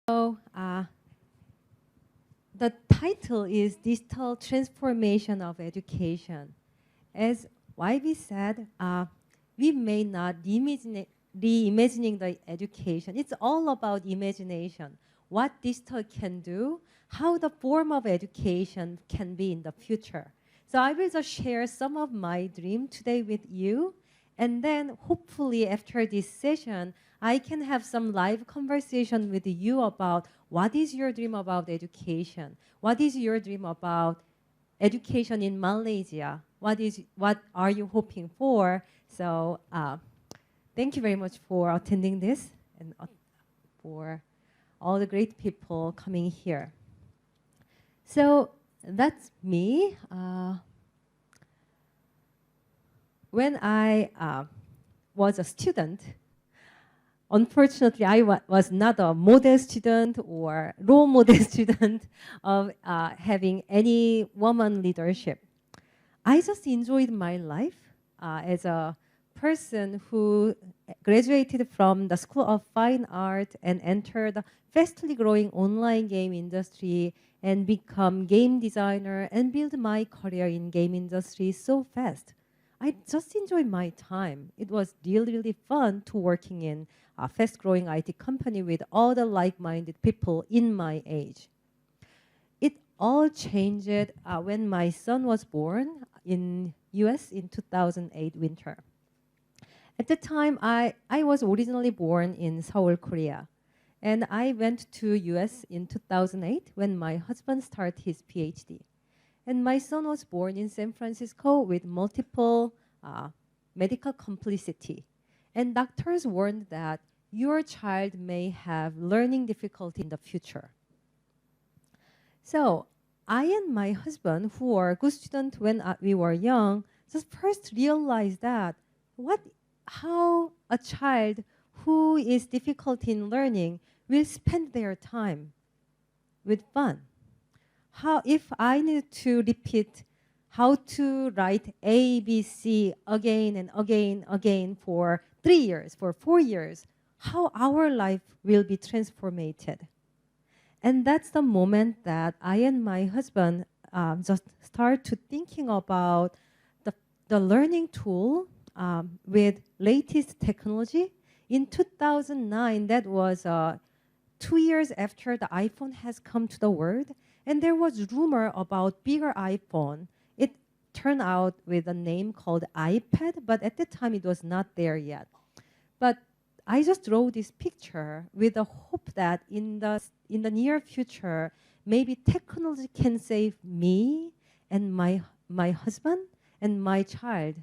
So, the title is Digital Transformation of Education. As YB said, we may not reimagining the education. It's all about imagination. What digital can do, how the form of education can be in the future. So I will just share some of my dream today with you. And then hopefully after this session, I can have some live conversation with you about what is your dream about education? What is your dream about education in Malaysia? What are you hoping for? So thank you very much for attending this and for all the great people coming here. So that's me. When I was a student, unfortunately, I was not a model student or role model student of having any woman leadership. I just enjoyed my life as a person who graduated from the School of Fine Art and entered the fastly growing online game industry and become game designer and build my career in game industry so fast. I just enjoyed my time. It was really, really fun to working in a fast-growing IT company with all the like-minded people in my age. It all changed when my son was born in US in 2008 winter. At the time, I was originally born in Seoul, Korea. And I went to US in 2008 when my husband started his PhD. And my son was born in San Francisco with multiple medical complicity. And doctors warned that your child may have learning difficulty in the future. So I and my husband, who were good students when we were young, just first realized that how a child who is difficult in learning will spend their time with fun. If I need to repeat how to write A, B, C again and again for 3 years, for 4 years, how our life will be transformed. And that's the moment that I and my husband just start to thinking about the learning tool with latest technology. In 2009, that was 2 years after the iPhone has come to the world. And there was rumor about bigger iPhone. It turned out with a name called iPad, but at the time it was not there yet. But I just drew this picture with the hope that in the near future, maybe technology can save me and my husband and my child.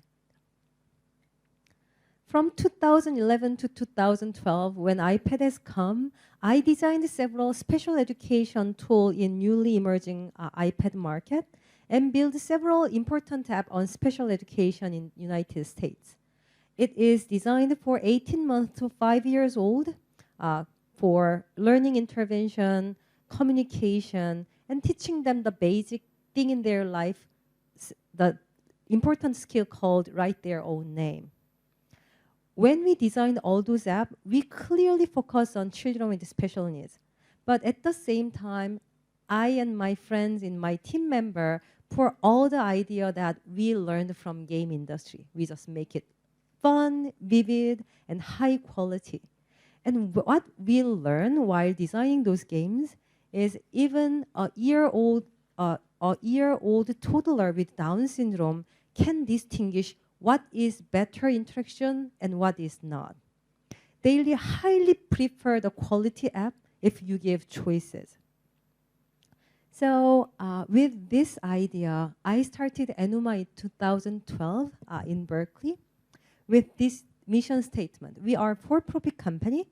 From 2011 to 2012, when iPad has come, I designed several special education tools in newly emerging iPad market and built several important apps on special education in United States. It is designed for 18 months to 5 years old for learning intervention, communication, and teaching them the basic thing in their life, the important skill called write their own name. When we designed all those apps, we clearly focused on children with special needs. But at the same time, I and my friends and my team member pour all the idea that we learned from game industry. We just make it fun, vivid, and high quality. And what we learn while designing those games is even a year-old toddler with Down syndrome can distinguish what is better interaction and what is not. They highly prefer the quality app if you give choices. So with this idea, I started Enuma in 2012 in Berkeley with this mission statement. We are a for-profit company,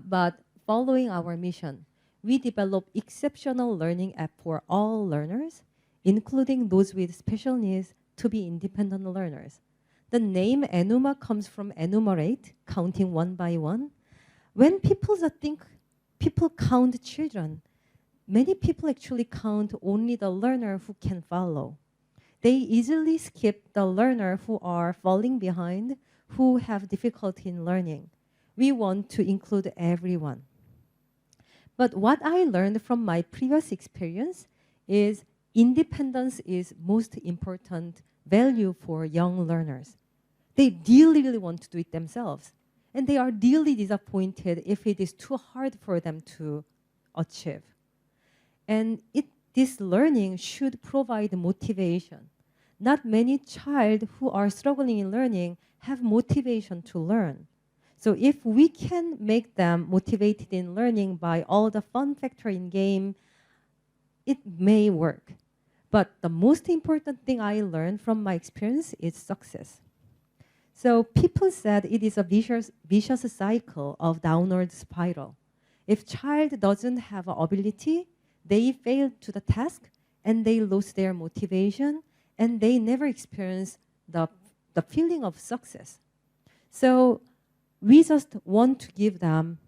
but following our mission, we develop exceptional learning app for all learners, including those with special needs to be independent learners. The name Enuma comes from enumerate, counting one by one. When people count children, many people actually count only the learner who can follow. They easily skip the learner who are falling behind, who have difficulty in learning. We want to include everyone. But what I learned from my previous experience is independence is most important value for young learners. They really want to do it themselves. And they are really disappointed if it is too hard for them to achieve. And this learning should provide motivation. Not many child who are struggling in learning have motivation to learn. So if we can make them motivated in learning by all the fun factor in game, it may work. But the most important thing I learned from my experience is success. So people said it is a vicious cycle of downward spiral. If child doesn't have an ability, they fail to the task and they lose their motivation and they never experience the feeling of success. So we just want to give them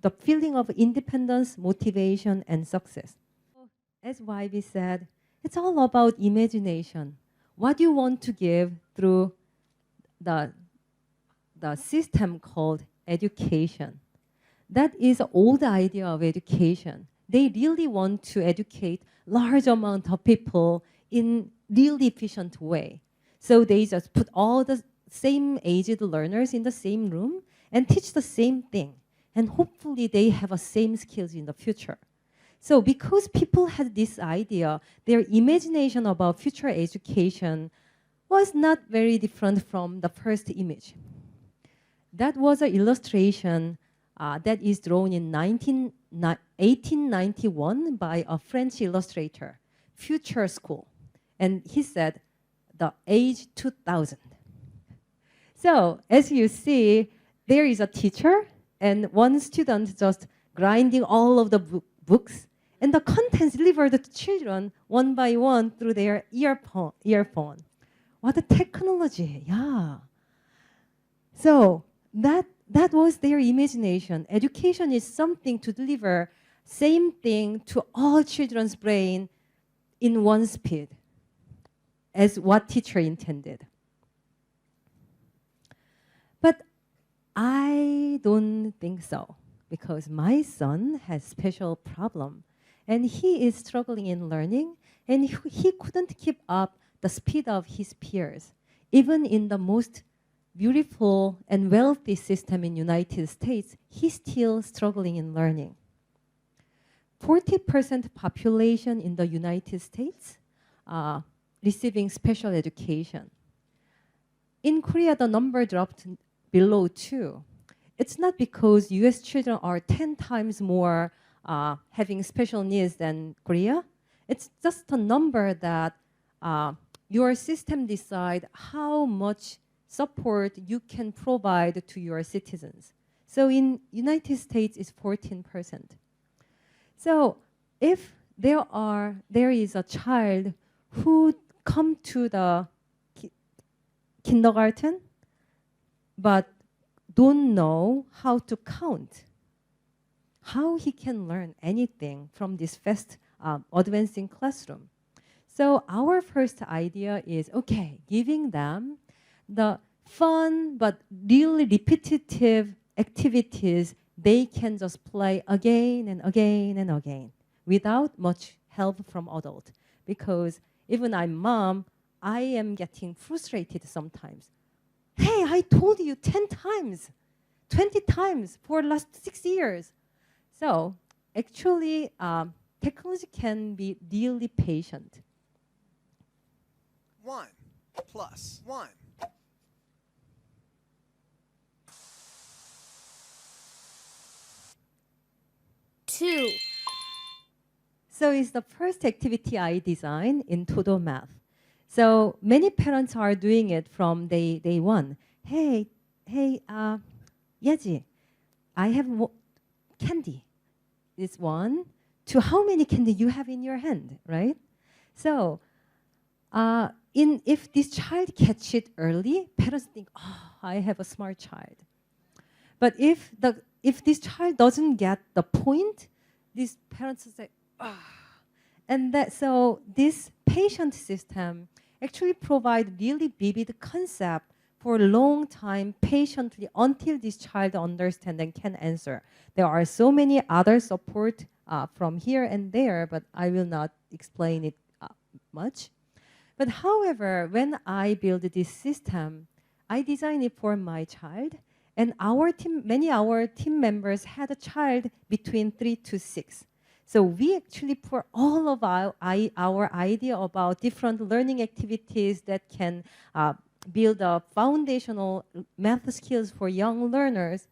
the feeling of independence, motivation, and success. As YB said, it's all about imagination. What you want to give through the system called education. That is the old idea of education. They really want to educate large amount of people in really efficient way. So they just put all the same aged learners in the same room and teach the same thing. And hopefully they have the same skills in the future. So because people had this idea, their imagination about future education was not very different from the first image. That was an illustration that is drawn in 1891 by a French illustrator, Future School. And he said, the age 2000. So as you see, there is a teacher and one student just grinding all of the books and the contents delivered to children one by one through their earphone. What a technology, yeah. So that was their imagination. Education is something to deliver same thing to all children's brain in one speed as what teacher intended. But I don't think so because my son has special problem and he is struggling in learning and he couldn't keep up the speed of his peers. Even in the most beautiful and wealthy system in United States, he's still struggling in learning. 40% population in the United States receiving special education. In Korea, the number dropped below 2. It's not because US children are 10 times more having special needs than Korea. It's just a number that your system decide how much support you can provide to your citizens. So in United States, it's 14%. So if there is a child who come to the kindergarten but don't know how to count, how he can learn anything from this fast advancing classroom. So our first idea is, okay, giving them the fun but really repetitive activities they can just play again and again and again without much help from adult. Because even I'm mom, I am getting frustrated sometimes. Hey, I told you 10 times, 20 times for the last 6 years. So actually, technology can be really patient. 1 + 1. Two. So it's the first activity I designed in Todo Math. So many parents are doing it from day one. Hey, Yeji, I have candy. This one. To how many candy you have in your hand, right? So if this child catch it early, parents think, oh, I have a smart child. But if this child doesn't get the point, these parents say, ah. And so this patient system actually provide really vivid concept for a long time patiently until this child understands and can answer. There are so many other support from here and there, but I will not explain it much. But however, when I build this system, I designed it for my child, and many our team members had a child between 3 to 6. So we actually put all of our idea about different learning activities that can build up foundational math skills for young learners.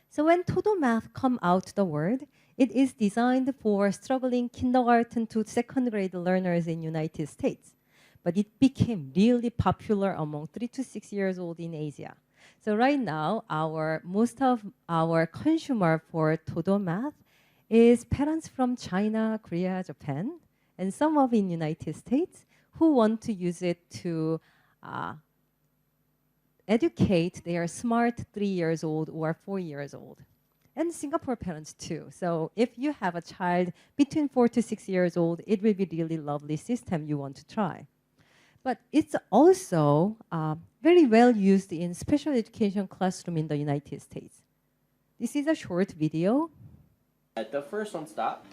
So when Todo Math come out the world, it is designed for struggling kindergarten to second grade learners in United States. But it became really popular among 3 to 6 years old in Asia. So right now, most of our consumer for Todo Math is parents from China, Korea, Japan, and some of in United States who want to use it to educate their smart 3 years old or 4 years old. And Singapore parents too. So if you have a child between 4 to 6 years old, it will be really lovely system you want to try. But it's also very well used in special education classroom in the United States. This is a short video. The first one, stop.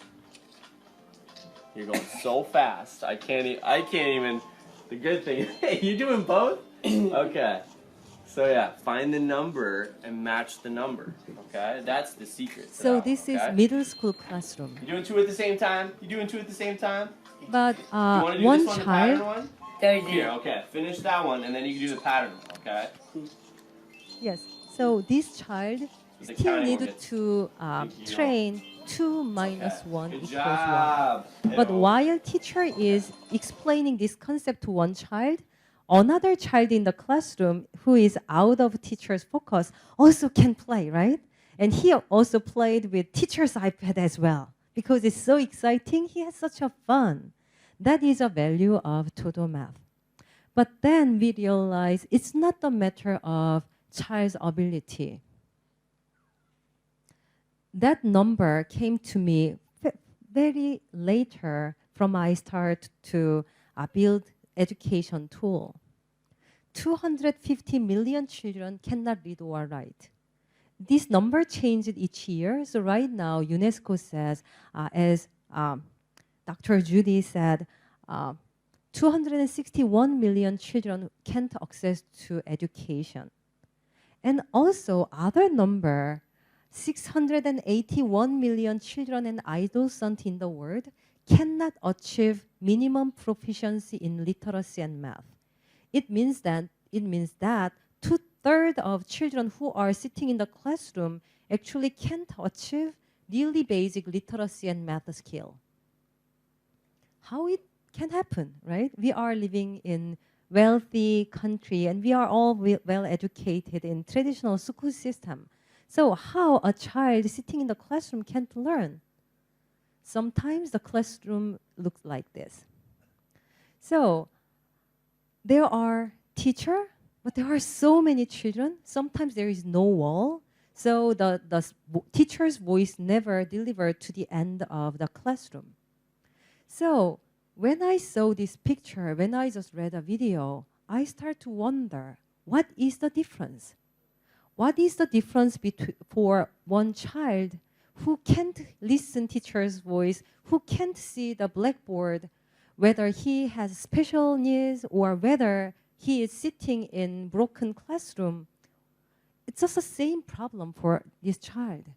You're going so fast. I can't even. The good thing is, hey, you doing both? Okay. So yeah, find the number and match the number. Okay, that's the secret. So this is middle school classroom. You doing two at the same time? You doing two at the same time? But You want to do one this one, the pattern child. one? Here, okay. Finish that one, and then you can do the pattern one. Okay. Yes. So this child The still counting need will get- to train 2 minus Okay. 1 Good equals job. 1. But while teacher is explaining this concept to one child, another child in the classroom who is out of teacher's focus also can play, right? And he also played with teacher's iPad as well because it's so exciting. He has such a fun. That is a value of Todo Math. But then we realize it's not a matter of child's ability. That number came to me very later from I start to build education tool. 250 million children cannot read or write. This number changed each year. So right now, UNESCO says, as Dr. Judy said, 261 million children can't access to education. And also other number, 681 million children and adolescents in the world cannot achieve minimum proficiency in literacy and math. It means that 2/3 of children who are sitting in the classroom actually can't achieve really basic literacy and math skill. How it can happen, right? We are living in wealthy country and we are all well educated in traditional school system. So how a child sitting in the classroom can't learn? Sometimes the classroom looks like this. So there are teachers, but there are so many children. Sometimes there is no wall. So the teacher's voice never delivered to the end of the classroom. So when I saw this picture, when I just read a video, I start to wonder, what is the difference? What is the difference for one child who can't listen teacher's voice, who can't see the blackboard, whether he has special needs or whether he is sitting in broken classroom? It's just the same problem for this child.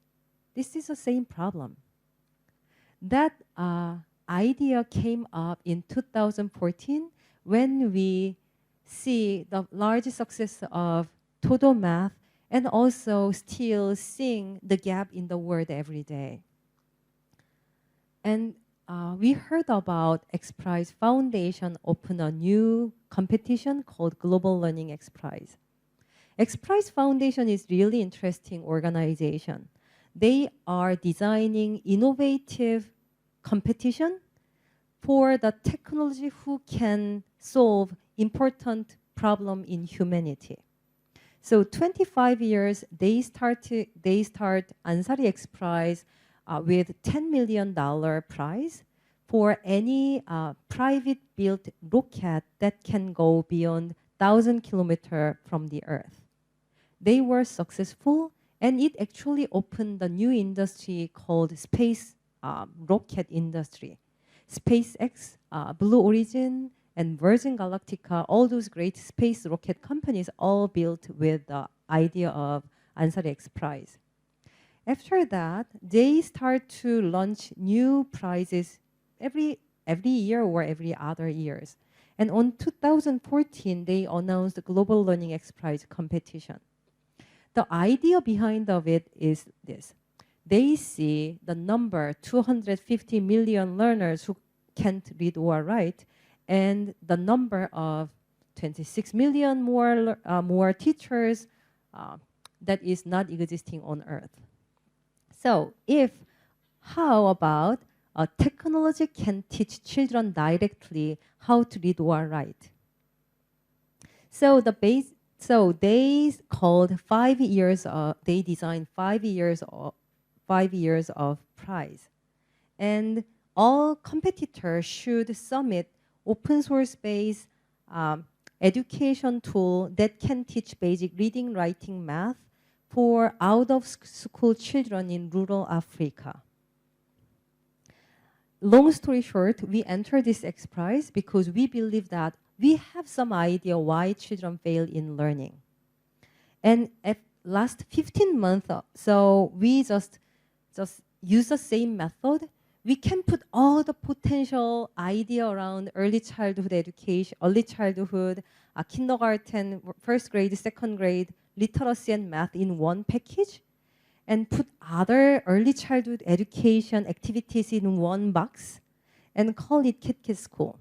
This is the same problem. That idea came up in 2014 when we see the large success of Todo Math and also still seeing the gap in the world every day. And we heard about XPrize Foundation open a new competition called Global Learning XPrize. XPrize Foundation is really interesting organization. They are designing innovative competition for the technology who can solve important problem in humanity. So 25 years, they start Ansari XPrize with $10 million prize for any private built rocket that can go beyond 1,000 kilometers from the Earth. They were successful, and it actually opened a new industry called space rocket industry. SpaceX, Blue Origin, and Virgin Galactica, all those great space rocket companies, all built with the idea of Ansari XPrize. After that, they start to launch new prizes every year or every other years. And on 2014, they announced the Global Learning XPrize competition. The idea behind of it is this. They see the number 250 million learners who can't read or write, and the number of 26 million more teachers that is not existing on Earth. So how about technology can teach children directly how to read or write? So they called 5 years. They designed 5 years of prize, and all competitors should submit open source based education tool that can teach basic reading, writing, math for out of school children in rural Africa. Long story short, we entered this XPrize because we believe that we have some idea why children fail in learning. And at last 15 months, so we just use the same method. We can put all the potential idea around early childhood education, early childhood, kindergarten, first grade, second grade, literacy and math in one package, and put other early childhood education activities in one box, and call it KitKit School.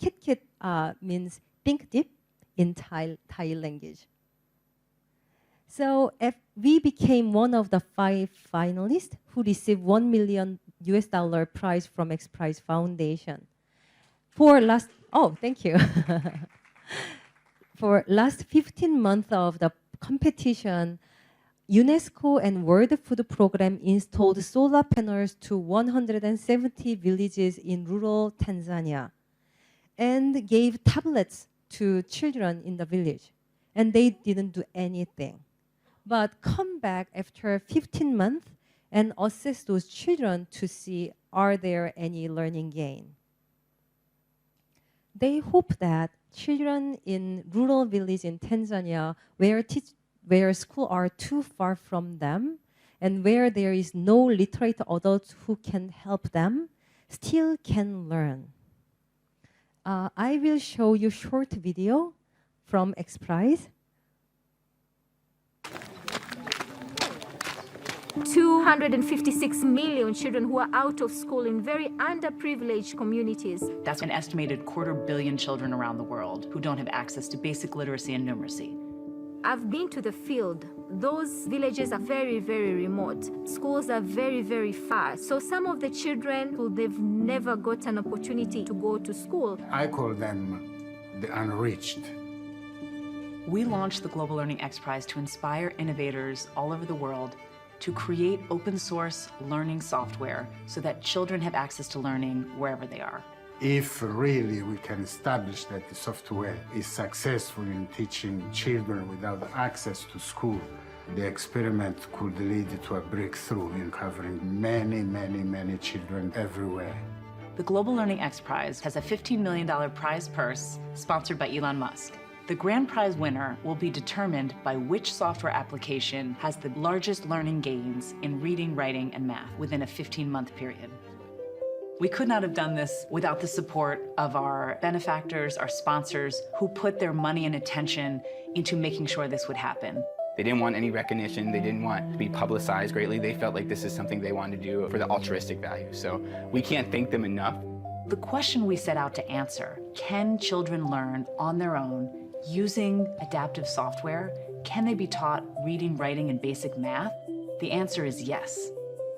KitKit means think deep in Thai language. So we became one of the 5 finalists who received $1 million prize from XPrize Foundation. Thank you. For last 15 months of the competition, UNESCO and World Food Program installed solar panels to 170 villages in rural Tanzania and gave tablets to children in the village. And they didn't do anything. But come back after 15 months and assess those children to see are there any learning gain. They hope that children in rural village in Tanzania where schools are too far from them and where there is no literate adults who can help them still can learn. I will show you short video from XPrize. 256 million children who are out of school in very underprivileged communities. That's an estimated 250 million children around the world who don't have access to basic literacy and numeracy. I've been to the field. Those villages are very, very remote. Schools are very, very far. So some of the children, they've never got an opportunity to go to school. I call them the unreached. We launched the Global Learning XPrize to inspire innovators all over the world to create open source learning software so that children have access to learning wherever they are. If really we can establish that the software is successful in teaching children without access to school, the experiment could lead to a breakthrough in covering many, many, many children everywhere. The Global Learning XPrize has a $15 million prize purse sponsored by Elon Musk. The grand prize winner will be determined by which software application has the largest learning gains in reading, writing, and math within a 15-month period. We could not have done this without the support of our benefactors, our sponsors, who put their money and attention into making sure this would happen. They didn't want any recognition. They didn't want to be publicized greatly. They felt like this is something they wanted to do for the altruistic value. So we can't thank them enough. The question we set out to answer, can children learn on their own using adaptive software? Can they be taught reading, writing, and basic math? The answer is yes.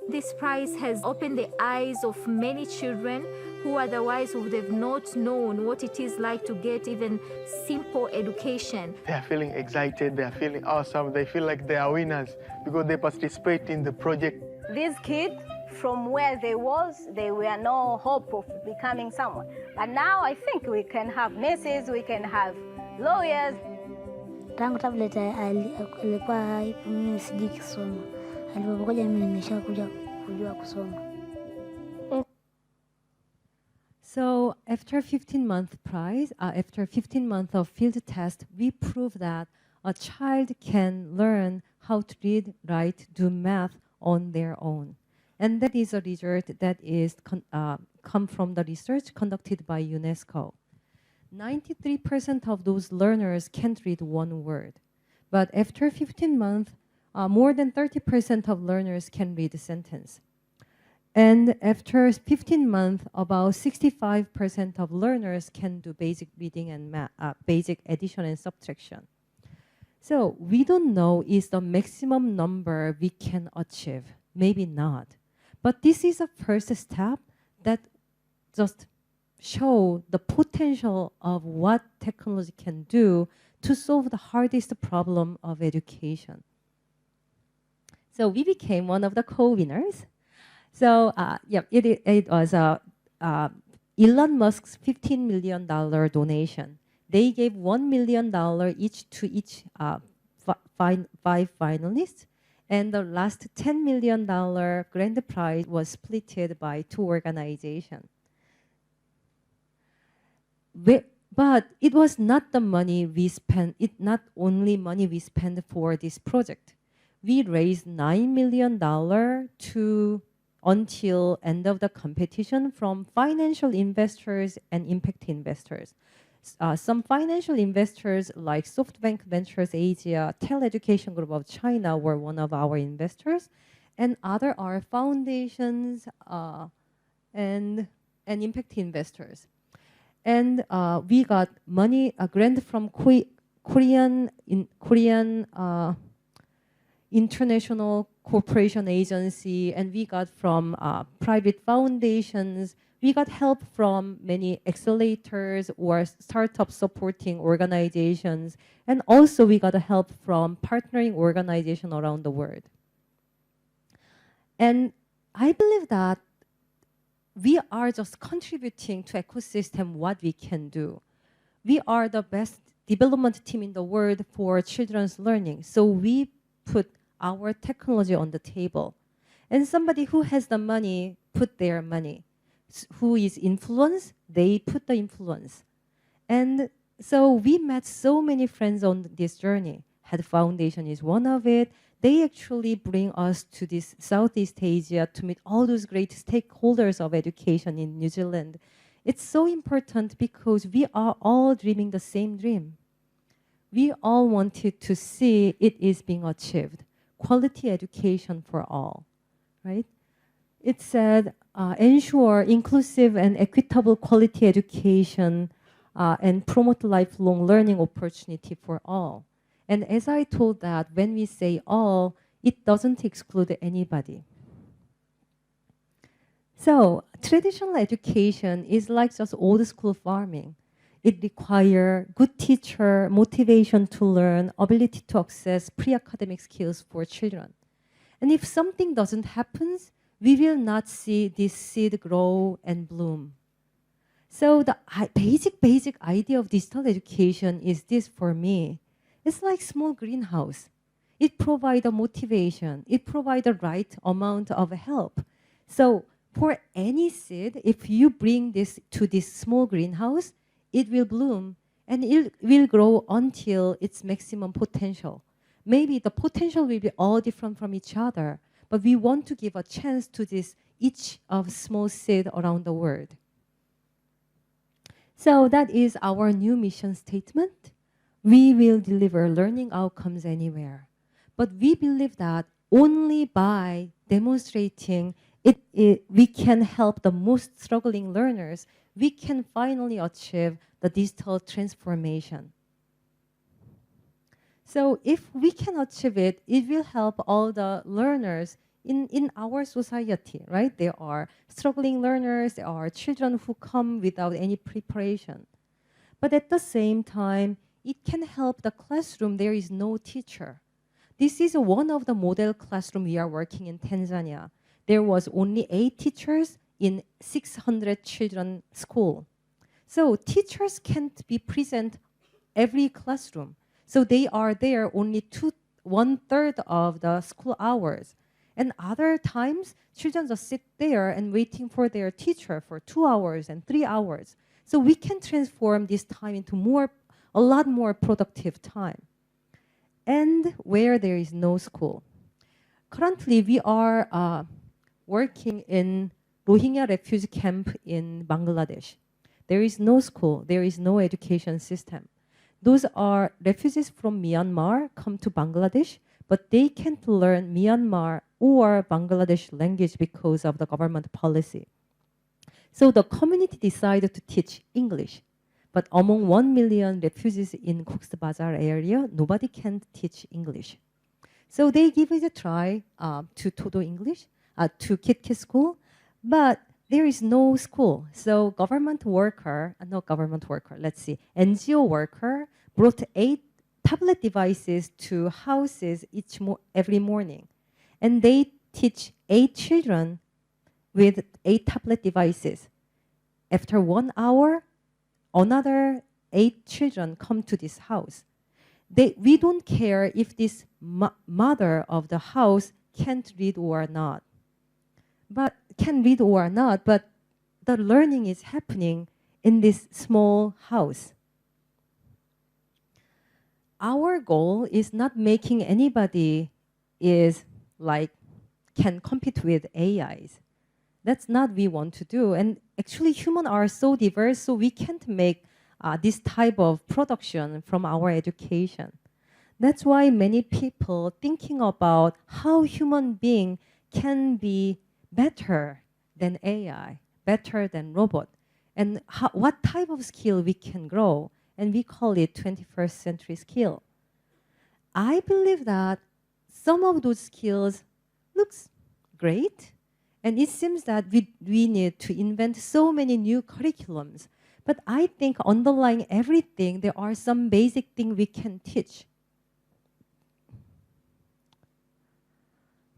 This prize has opened the eyes of many children who otherwise would have not known what it is like to get even simple education. They are feeling excited, they are feeling awesome, they feel like they are winners because they participate in the project. These kids from where they were no hope of becoming someone. But now I think we can have nurses, we can have lawyers. Tangu tablet alikuwa mimi sijui kusoma. Alipokuja mimi nimeshakuja kujua kusoma. So after 15-month prize, after 15 months of field test, we proved that a child can learn how to read, write, do math on their own. And that is a result that is come from the research conducted by UNESCO. 93% of those learners can't read one word. But after 15 months, more than 30% of learners can read a sentence. And after 15 months, about 65% of learners can do basic reading and basic addition and subtraction. So we don't know is the maximum number we can achieve. Maybe not. But this is a first step that just show the potential of what technology can do to solve the hardest problem of education. So we became one of the co-winners. So it was Elon Musk's $15 million donation. They gave $1 million each to each 5 finalists. And the last $10 million grand prize was split by 2 organizations. But it was not the money we spent, not only money we spent for this project. We raised $9 million until end of the competition from financial investors and impact investors. Some financial investors like SoftBank Ventures Asia, Teleeducation Group of China were one of our investors, and other are foundations and impact investors. And we got money, a grant from Korean International Cooperation Agency, and we got from private foundations. We got help from many accelerators or startup supporting organizations, and also we got help from partnering organizations around the world. And I believe that we are just contributing to ecosystem what we can do. We are the best development team in the world for children's learning, so we put our technology on the table. And somebody who has the money put their money. Who is influence, they put the influence. And so we met so many friends on this journey. Head Foundation is one of it. They actually bring us to this Southeast Asia to meet all those great stakeholders of education in New Zealand. It's so important because we are all dreaming the same dream. We all wanted to see it is being achieved. Quality education for all, right? It said, ensure inclusive and equitable quality education and promote lifelong learning opportunity for all. And as I told that, when we say all, it doesn't exclude anybody. So traditional education is like just old school farming. It requires good teacher, motivation to learn, ability to access pre-academic skills for children. And if something doesn't happen, we will not see this seed grow and bloom. So the basic idea of digital education is this for me. It's like small greenhouse. It provides a motivation. It provides the right amount of help. So for any seed, if you bring this to this small greenhouse, it will bloom and it will grow until its maximum potential. Maybe the potential will be all different from each other, but we want to give a chance to this each of small seed around the world. So that is our new mission statement. We will deliver learning outcomes anywhere. But we believe that only by demonstrating we can help the most struggling learners, we can finally achieve the digital transformation. So if we can achieve it, it will help all the learners in our society, right? There are struggling learners, there are children who come without any preparation. But at the same time, it can help the classroom. There is no teacher. This is one of the model classroom we are working in Tanzania. there was only 8 teachers in 600 children school. So teachers can't be present every classroom. So they are there only 1/3 of the school hours. And other times, children just sit there and waiting for their teacher for 2 hours and 3 hours. So we can transform this time into a lot more productive time. And where there is no school. Currently, we are working in Rohingya refugee camp in Bangladesh. There is no school, there is no education system. Those are refugees from Myanmar come to Bangladesh, but they can't learn Myanmar or Bangladesh language because of the government policy. So the community decided to teach English. But among 1 million refugees in Cox's Bazar area, nobody can teach English. So they give it a try to Todo English, to Kitke school, but there is no school. So NGO worker brought 8 tablet devices to houses every morning. And they teach 8 children with 8 tablet devices. After 1 hour, another 8 children come to this house. We don't care if this mother of the house can't read or not. But the learning is happening in this small house. Our goal is not making anybody can compete with AIs. That's not what we want to do. And actually, humans are so diverse, so we can't make this type of production from our education. That's why many people thinking about how human being can be better than AI, better than robot, and what type of skill we can grow, and we call it 21st century skill. I believe that some of those skills looks great, and it seems that we need to invent so many new curriculums. But I think underlying everything, there are some basic things we can teach.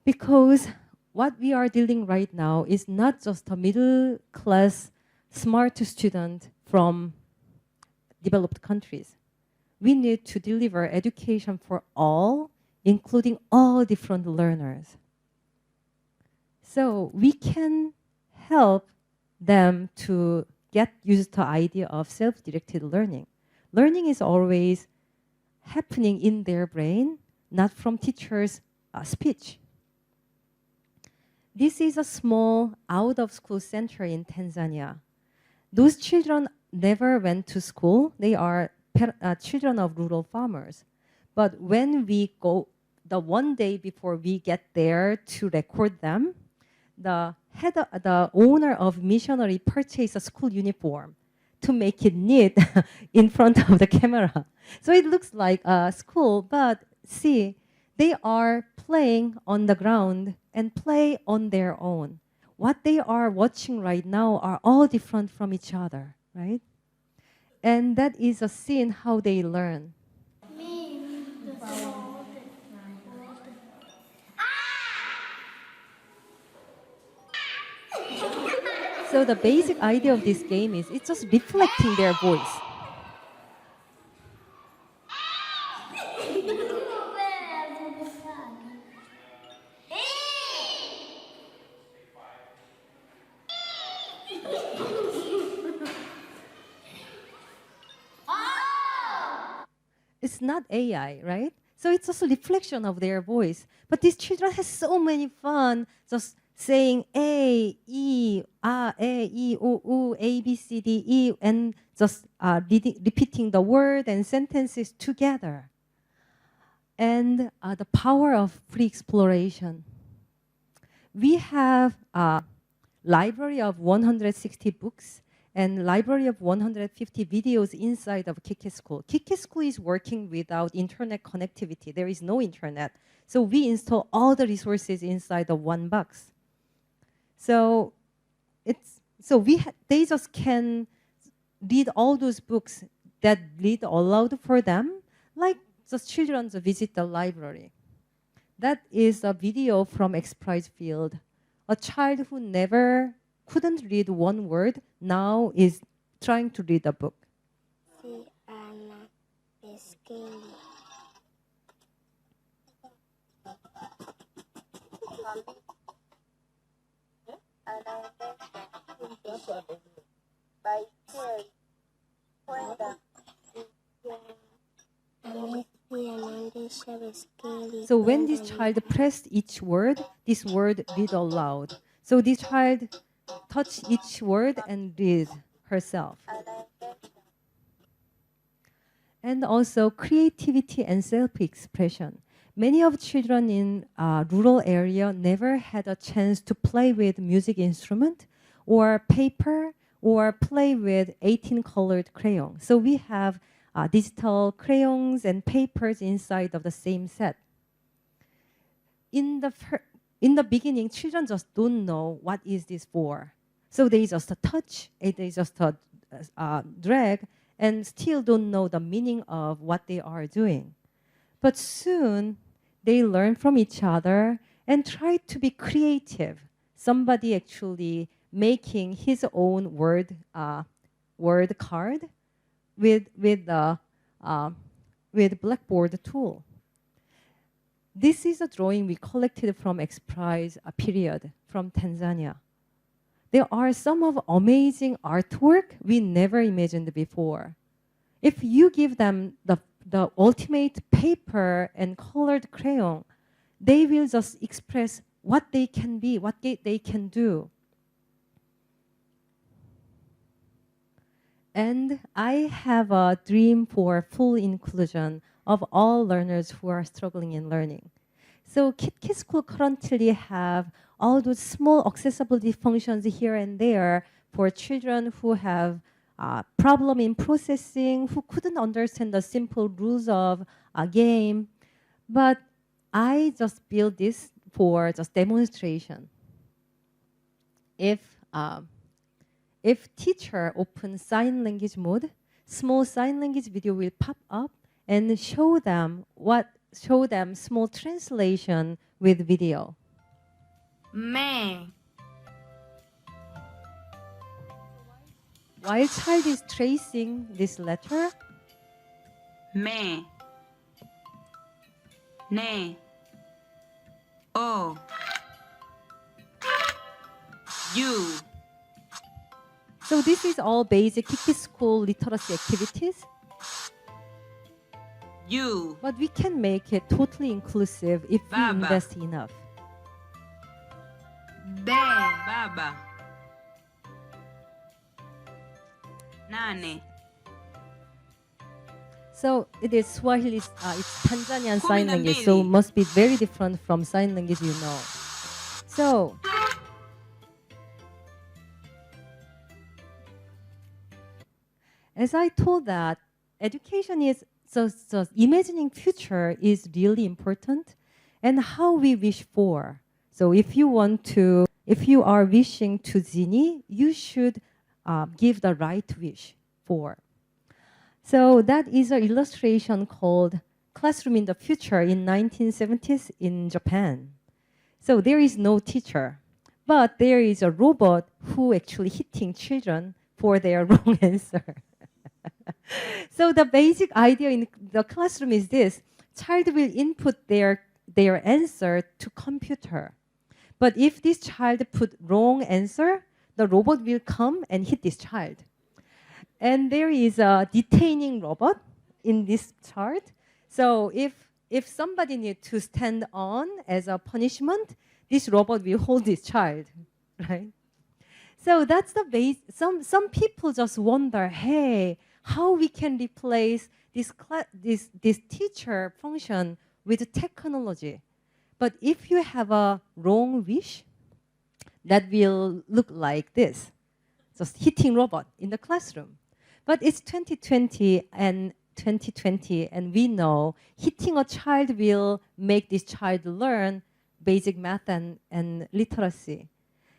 Because what we are dealing right now is not just a middle class, smart student from developed countries. We need to deliver education for all, including all different learners. So we can help them to get used to the idea of self-directed learning. Learning is always happening in their brain, not from teachers' speech. This is a small out-of-school center in Tanzania. Those children never went to school. They are children of rural farmers. But when we go, the one day before we get there to record them, the owner of missionary purchased a school uniform to make it neat in front of the camera. So it looks like a school, but see, they are playing on the ground and play on their own. What they are watching right now are all different from each other, right? And that is a scene how they learn. So the basic idea of this game is it's just reflecting their voice. It's not AI, right? So it's also a reflection of their voice. But these children have so many fun just saying A, E, A, E, O, U, A, B, C, D, E, and just repeating the word and sentences together. And the power of free exploration. We have a library of 160 books and library of 150 videos inside of Kike School. Kike School is working without internet connectivity. There is no internet. So we install all the resources inside of one box. So they just can read all those books that read aloud for them, like just children visit the library. That is a video from XPrize field. a child who never couldn't read one word now is trying to read a book. So when this child pressed each word, this word read aloud. So this child touched each word and read herself. And also creativity and self-expression. Many of children in rural area never had a chance to play with music instrument or paper or play with 18 colored crayons. So we have digital crayons and papers inside of the same set. In the beginning, children just don't know what is this for. So they just touch, they just drag, and still don't know the meaning of what they are doing. But soon, they learn from each other and try to be creative. Somebody actually making his own word card with Blackboard tool. This is a drawing we collected from XPrize period from Tanzania. There are some of amazing artwork we never imagined before. If you give them the ultimate paper and colored crayon, they will just express what they can be, what they can do. And I have a dream for full inclusion of all learners who are struggling in learning. So KitKat School currently have all those small accessibility functions here and there for children who have problem in processing, who couldn't understand the simple rules of a game. But I just built this for just demonstration. If teacher opens sign language mode, small sign language video will pop up and show them small translation with video. Man. While child is tracing this letter, Man. Ne. Oh. You. so this is all basic KitKat School literacy activities. You. But we can make it totally inclusive if we Baba. invest enough. Be. Baba. Nane. So it is Swahili, it's Tanzanian Kumi sign na language, mbili. so must be very different from sign language you know. So, as I told that, education is, so imagining future is really important and how we wish for. So if you are wishing to Zini, you should give the right wish for. So that is an illustration called Classroom in the Future in 1970s in Japan. So there is no teacher, but there is a robot who actually hitting children for their wrong answer. So the basic idea in the classroom is this: child will input their answer to computer. But if this child put wrong answer, the robot will come and hit this child. And there is a detaining robot in this chart. So if somebody needs to stand on as a punishment, this robot will hold this child, right? So that's the base. Some people just wonder, hey, how we can replace this teacher function with technology. But if you have a wrong wish, that will look like this, just hitting robot in the classroom. But it's 2020 and we know hitting a child will make this child learn basic math and literacy.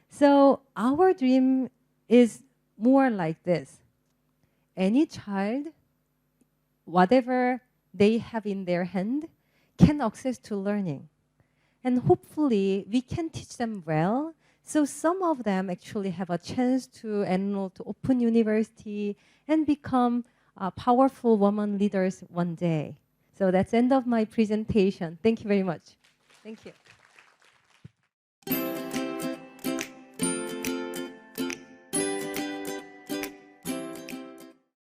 So our dream is more like this. Any child, whatever they have in their hand, can access to learning. And hopefully we can teach them well So some of them actually have a chance to enroll to Open University and become powerful women leaders one day. So that's the end of my presentation. Thank you very much. Thank you.